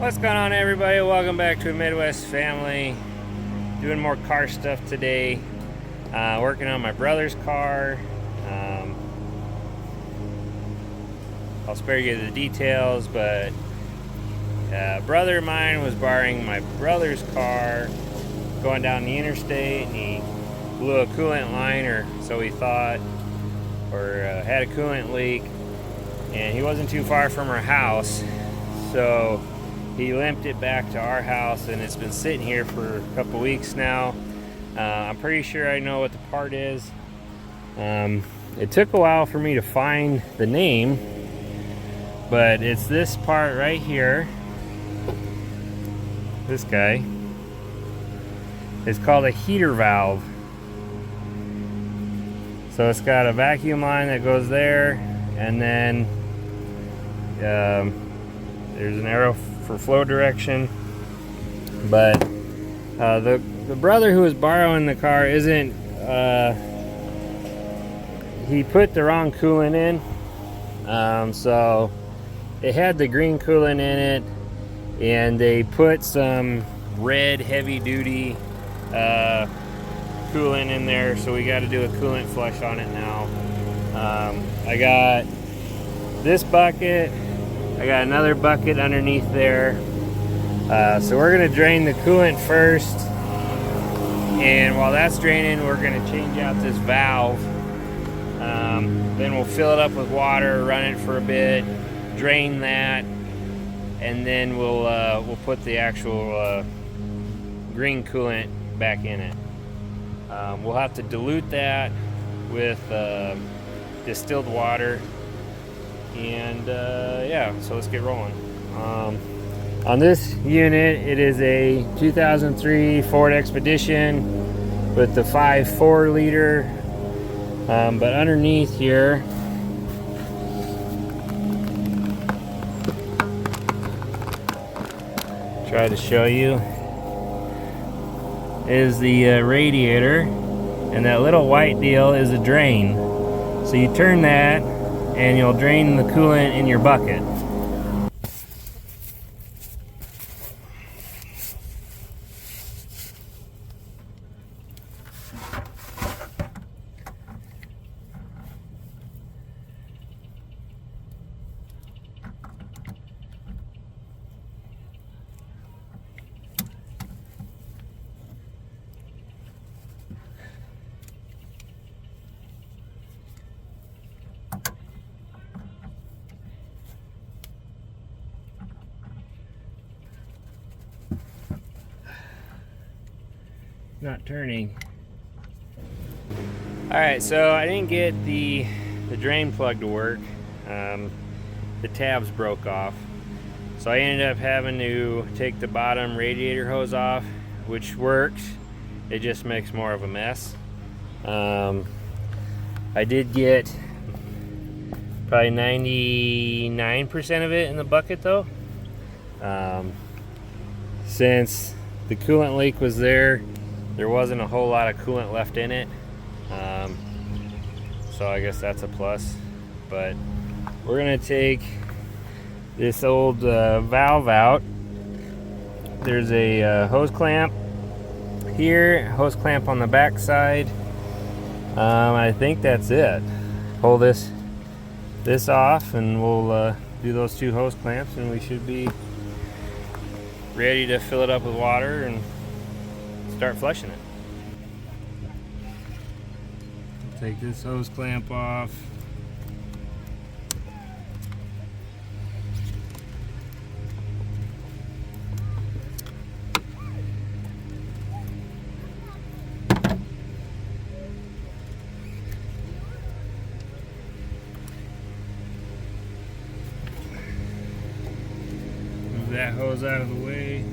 What's going on, everybody? Welcome back to a Midwest Family. Doing more car stuff today. Working on my brother's car. I'll spare you the details, but a brother of mine was borrowing my brother's car going down the interstate, and he blew a coolant line, or so he thought, or had a coolant leak, and he wasn't too far from our house, so he limped it back to our house, and it's been sitting here for a couple weeks now. I'm pretty sure I know what the part is. It took a while for me to find the name, but it's this part right here. This guy. It's called a heater valve. So it's got a vacuum line that goes there, and then there's an arrow for flow direction. But the brother who was borrowing the car isn't, he put the wrong coolant in. So it had the green coolant in it, and they put some red heavy duty coolant in there, so we got to do a coolant flush on it now. I got this bucket, I got another bucket underneath there, so we're going to drain the coolant first, and while that's draining, we're going to change out this valve. Then we'll fill it up with water, run it for a bit, drain that, and then we'll put the actual green coolant back in it. We'll have to dilute that with distilled water, and yeah, so let's get rolling. On this unit, it is a 2003 Ford Expedition with the 5.4 liter, but underneath here try to show you is the radiator, and that little white deal is a drain. So you turn that and you'll drain the coolant in your bucket. Not turning. Alright, so I didn't get the drain plug to work. The tabs broke off, so I ended up having to take the bottom radiator hose off, which works. It just makes more of a mess. I did get probably 99% of it in the bucket though. Since the coolant leak was there wasn't a whole lot of coolant left in it, so I guess that's a plus. But we're gonna take this old valve out. There's a hose clamp here, hose clamp on the back side. I think that's it. Pull this off, and we'll do those two hose clamps, and we should be ready to fill it up with water and start flushing it. Take this hose clamp off. Move that hose out of the way.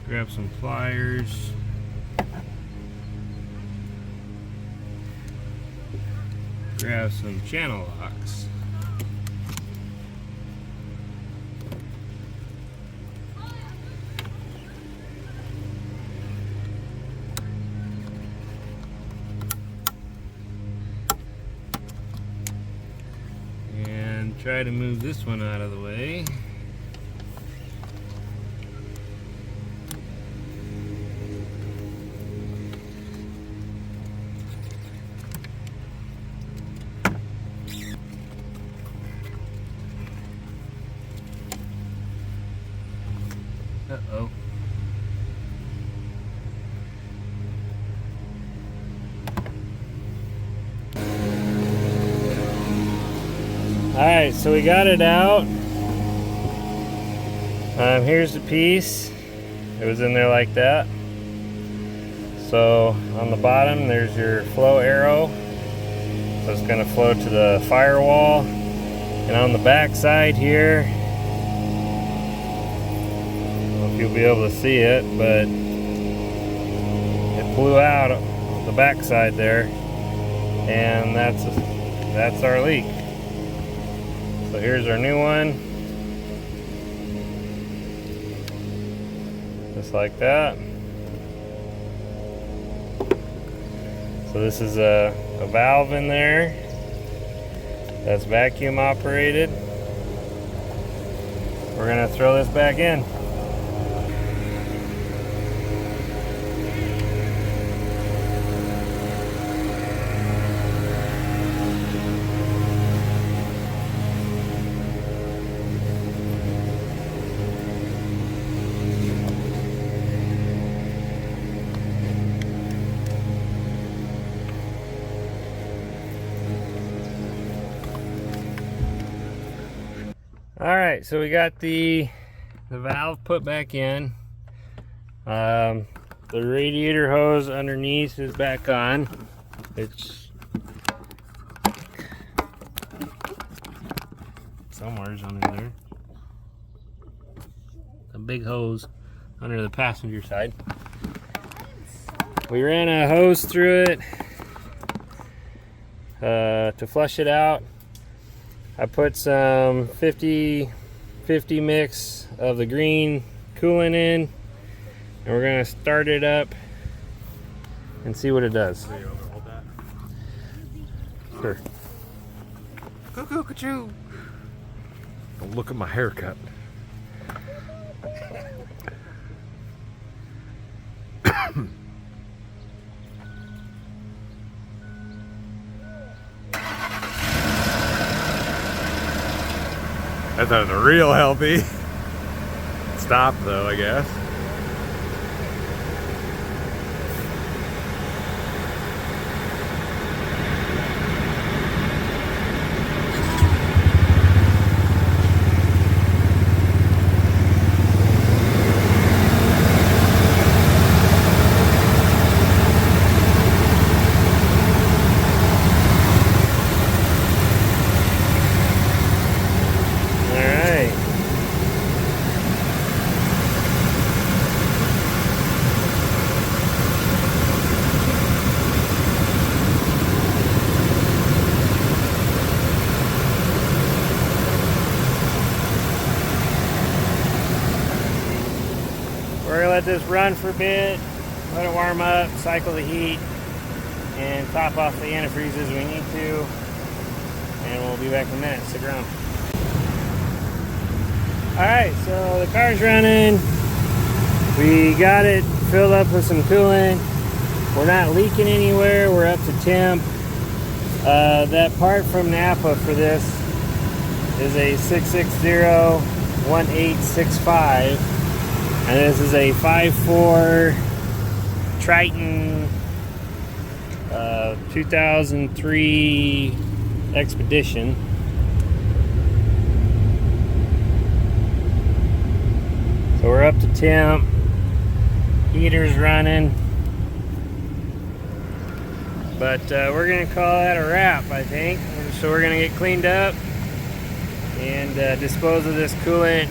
Grab some pliers. Grab some channel locks. try to move this one out of the way. Uh-oh. Alright, so we got it out. Here's the piece. It was in there like that. So on the bottom there's your flow arrow. So it's going to flow to the firewall. And on the back side here, I don't know if you'll be able to see it, but it blew out the back side there. And that's our leak. So here's our new one, just like that. So this is a valve in there that's vacuum operated. We're gonna throw this back in. Alright, so we got the valve put back in. The radiator hose underneath is back on. It's somewhere's under there. A big hose under the passenger side. We ran a hose through it to flush it out. I put some 50-50 mix of the green coolant in, and we're gonna start it up and see what it does. Sure. Cuckoo, ka-choo. Don't look at my haircut. That sounds real healthy. Stop though, I guess. We're gonna let this run for a bit, let it warm up, cycle the heat, and top off the antifreeze as we need to. And we'll be back in a minute. Stick around. Alright, so the car's running. We got it filled up with some coolant. We're not leaking anywhere. We're up to temp. That part from Napa for this is a 660-1865. And this is a 5.4 Triton 2003 Expedition. So we're up to temp. Heater's running. But we're going to call that a wrap, I think. So we're going to get cleaned up and dispose of this coolant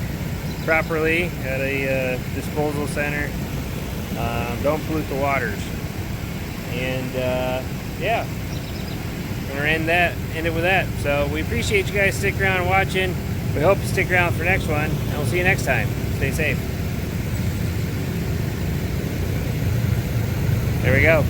properly at a disposal center. Don't pollute the waters. And yeah, we're gonna end it with that. So we appreciate you guys sticking around and watching. We hope you stick around for the next one, and we'll see you next time. Stay safe. There we go.